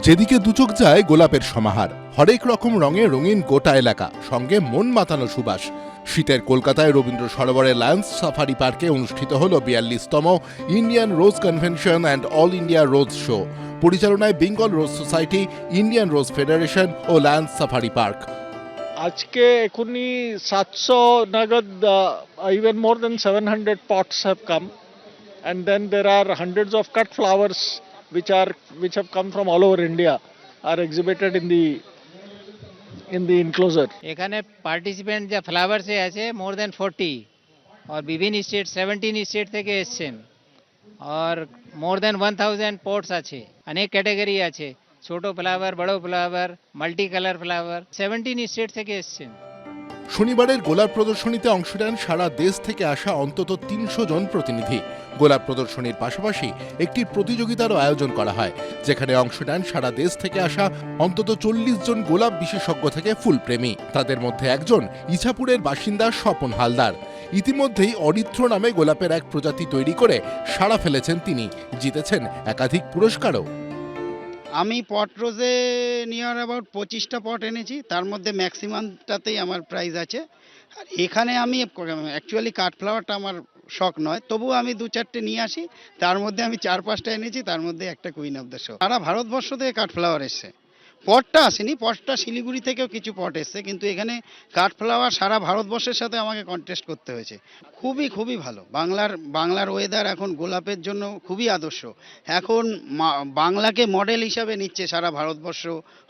যেদিকে দুচোখ যায় গোলাপের সমাহার, হরেক রকম রঙে রঙিন গোটা এলাকা, সঙ্গে মন মাতানো সুবাস। শীতের কলকাতায় রবীন্দ্র সরোবরে লায়ন্স সাফারি পার্কে অনুষ্ঠিত হল 42তম Indian rose convention and all India rose show, পরিচালনায় Bengal rose society, Indian rose federation ও লায়ন্স সাফারি পার্ক। আজকে এখনই 700 নাগাদ, even more than 700 pots have come, and then there are hundreds of cut flowers which have come from all over India are exhibited in the enclosure. এখানে participant যা ফ্লাওয়ার্সে আছে মোর দেন 40 और বিভিন্ন state 17 state থেকে এসেছেন और মোর দেন 1000 পটস আছে। অনেক ক্যাটাগরি আছে, ছোট ফ্লাওয়ার, বড় flower, multi colour flower, 17 state থেকে এসেছেন। শনিবারের গোলাপ প্রদর্শনীতে অংশ নেন সারা দেশ থেকে আসা অন্তত 300 জন প্রতিনিধি। গোলাপ প্রদর্শনীর পাশাপাশি একটি প্রতিযোগিতারও আয়োজন করা হয়, যেখানে অংশ নেন সারা দেশ থেকে আসা অন্তত 40 জন গোলাপ বিশেষজ্ঞ থেকে ফুলপ্রেমী। তাদের মধ্যে একজন ইছাপুরের বাসিন্দা স্বপন হালদার। ইতিমধ্যেই অরিত্র নামে গোলাপের এক প্রজাতি তৈরি করে সাড়া ফেলেছেন তিনি, জিতেছেন একাধিক পুরস্কারও। আমি পট রোজে নিয়ার অ্যাবাউট 25টা পট এনেছি, তার মধ্যে ম্যাক্সিমামটাতেই আমার প্রাইজ আছে। আর এখানে আমি অ্যাকচুয়ালি কাঠ ফ্লাওয়ারটা আমার শখ নয়, তবুও আমি 2-4টে নিয়ে আসি। তার মধ্যে আমি 4-5টা এনেছি, তার মধ্যে একটা কুইন অফ দ্য শো। সারা ভারতবর্ষ থেকে কাঠ ফ্লাওয়ার এসছে, পটটা আসেনি, পটটা শিলিগুড়ি থেকেও কিছু পট এসছে, কিন্তু এখানে কাঠ ফ্লাওয়ার সারা ভারতবর্ষের সাথে আমাকে কন্টেস্ট করতে হয়েছে। খুবই ভালো। বাংলার ওয়েদার এখন গোলাপের জন্য খুবই আদর্শ। এখন বাংলাকে মডেল হিসাবে নিচ্ছে সারা ভারতবর্ষ,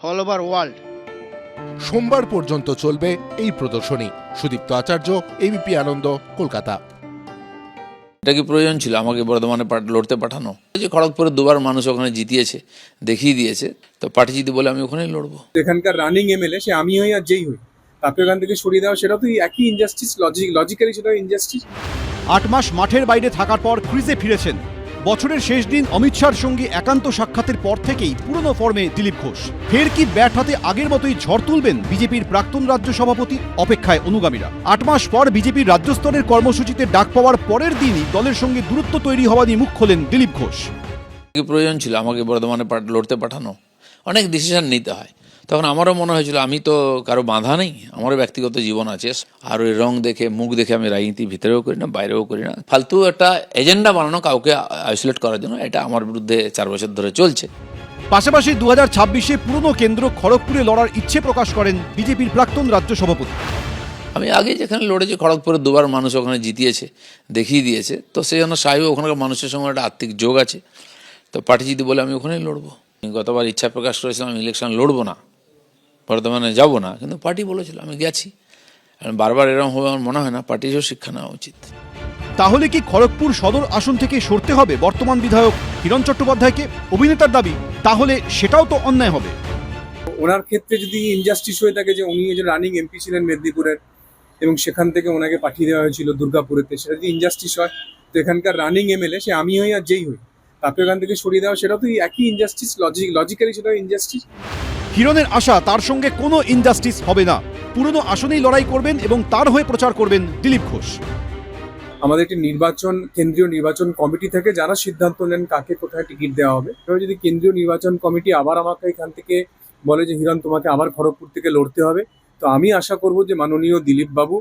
অল ওভার ওয়ার্ল্ড। সোমবার পর্যন্ত চলবে এই প্রদর্শনী। সুদীপ্ত আচার্য, এবিপি আনন্দ, কলকাতা। এটা কি প্রয়োজন ছিল আমাকে বর্ধমানে লড়তে পাঠানো? যে খড়গপুরে দুবার মানুষ ওখানে জিতিয়েছে, দেখিয়ে দিয়েছে, তো পার্টি জিতি বলে আমি ওখানেই লড়বো। এখানকার রানিং এমএলএ সে আমি হই আর যেই হই, তাকে ওখান থেকে সরিয়ে দেওয়া সেটা তো একই ইনজাস্টিস, লজিক্যালি সেটা ইনজাস্টিস। 8 মাস মাঠের বাইরে থাকার পর ক্রিজে ফিরেছেন। বছরের শেষ দিন অমিত শাহর সঙ্গে একান্ত সাক্ষাতের পর থেকেই পুরনো ফর্মে দিলীপ ঘোষ। ফের কি ব্যাট হাতে আগের মতোই ঝড় তুলবেন বিজেপির প্রাক্তন রাজ্য সভাপতি? অপেক্ষায় অনুগামীরা। 8 মাস পর বিজেপির রাজ্য স্তরের কর্মসূচিতে ডাক পাওয়ার পরের দিনই দলের সঙ্গে দূরত্ব তৈরি হওয়া নিয়ে মুখ খোলেন দিলীপ ঘোষ। কি প্রয়োজন ছিল আমাকে বর্ধমানে লড়তে পাঠানো? অনেক ডিসিশন নিতে হয়। তখন আমারও মনে হয়েছিল আমি তো কারো বাধা নেই, আমারও ব্যক্তিগত জীবন আছে। আর ওই রং দেখে, মুখ দেখে আমি রাজনীতি ভিতরেও করি না, বাইরেও করি না। ফালতু একটা এজেন্ডা বানানো কাউকে আইসোলেট করার জন্য, এটা আমার বিরুদ্ধে 4 বছর ধরে চলছে। পাশাপাশি 2026-এ পুরনো কেন্দ্র খড়গপুরে লড়ার ইচ্ছে প্রকাশ করেন বিজেপির প্রাক্তন রাজ্য সভাপতি। আমি আগে যেখানে লড়েছি খড়গপুরে দুবার মানুষ ওখানে জিতিয়েছে, দেখিয়ে দিয়েছে, তো সেই জন্য সাহেব ওখানকার মানুষের সঙ্গে একটা আর্থিক যোগ আছে, তো পার্টি জিতি বলে আমি ওখানেই লড়বো। গতবার ইচ্ছা প্রকাশ করেছিলাম আমি ইলেকশন লড়বো না, বর্তমানে যাব না, কিন্তু পার্টি বলেছিল, আমি গেছি। বারবার এরকম হবে আমার মনে হয় না, পার্টিরও শিক্ষা নেওয়া উচিত। তাহলে কি খড়গপুর সদর আসন থেকে সরতে হবে বর্তমান বিধায়ক হিরণ চট্টোপাধ্যায়কে? অভিনেতার দাবি, তাহলে সেটাও তো অন্যায় হবে। ওনার ক্ষেত্রে যদি ইনজাস্টিস হয়ে থাকে যে উনি যে রানিং এমপি ছিলেন মেদিনীপুরের এবং সেখান থেকে ওনাকে পাঠিয়ে দেওয়া হয়েছিল দুর্গাপুরেতে, সেটা যদি ইনজাস্টিস হয়, তো এখানকার রানিং এমএলএ সে আমি হই আর যেই হই, তাকে ওখান থেকে সরিয়ে দেওয়া সেটা তো একই ইনজাস্টিস, লজিক্যালি সেটা ইনজাস্টিস। হিরণের আশা তার সঙ্গে কোনো ইনজাস্টিস হবে না। পুরনো আসনেই লড়াই করবেন এবং তার হয়ে প্রচার করবেন দিলীপ ঘোষ। আমাদের একটি কেন্দ্রীয় নির্বাচন কমিটি থেকে যারা সিদ্ধান্ত নেন কাকে কোথায় টিকিট দেওয়া হবে, এবার যদি কেন্দ্রীয় নির্বাচন কমিটি আবার আমাকে এখান থেকে বলে যে হিরণ তোমাকে আবার খড়গপুর থেকে লড়তে হবে, তো আমি আশা করব যে মাননীয় দিলীপ বাবু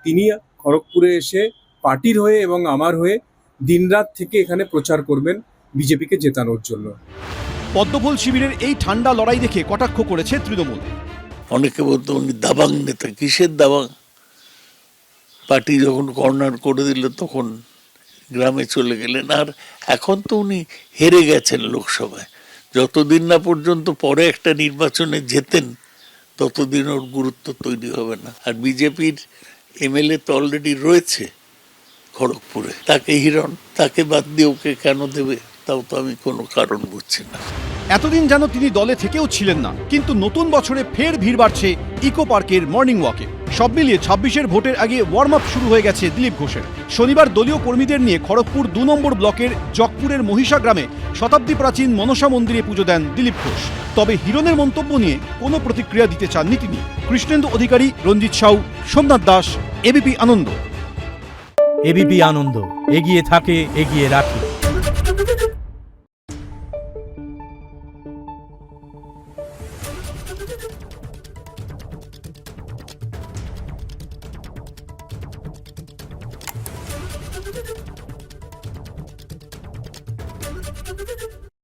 তিনি খড়গপুরে এসে পার্টির হয়ে এবং আমার হয়ে দিনরাত থেকে এখানে প্রচার করবেন বিজেপিকে জেতানোর জন্য। পদ্মফুল শিবিরের এই ঠান্ডা লড়াই দেখে কটাক্ষ করেছে তৃণমূল। অনেকে বলতো উনি দাবাং নেতা। কিসের দাবাং? পার্টি যখন কর্নার করে দিল তখন গ্রামে চলে গেলেন। আর এখন তো উনি হেরে গেছেন লোকসভায়। যতদিন না পর্যন্ত পরে একটা নির্বাচনে জেতেন ততদিন ওর গুরুত্ব তৈরি হবে না। আর বিজেপির এমএলএ তো অলরেডি রয়েছে খড়গপুরে, তাকে হিরণ, তাকে বাদ দিয়ে ওকে কেন দেবে? তাও তো আমি কোনো কারণ বুঝছি না। এতদিন যেন তিনি দলে থেকেও ছিলেন না, কিন্তু নতুন বছরে ফের ভিড় বাড়ছে ইকো পার্কের মর্নিং ওয়াকে। সব মিলিয়ে 26-এর ভোটের আগে ওয়ার্ম আপ শুরু হয়ে গেছে দিলীপ ঘোষের। শনিবার দলীয় কর্মীদের নিয়ে খড়গপুর 2 নম্বর ব্লকের জকপুরের মহিষা গ্রামে শতাব্দী প্রাচীন মনসা মন্দিরে পুজো দেন দিলীপ ঘোষ। তবে হিরণের মন্তব্য নিয়ে কোনো প্রতিক্রিয়া দিতে চাননি তিনি। কৃষ্ণেন্দু অধিকারী, রঞ্জিত সাউ, সোমনাথ দাস, এবিপি আনন্দ। এবিপি আনন্দ, এগিয়ে থাকে, এগিয়ে রাখে। নিউজ।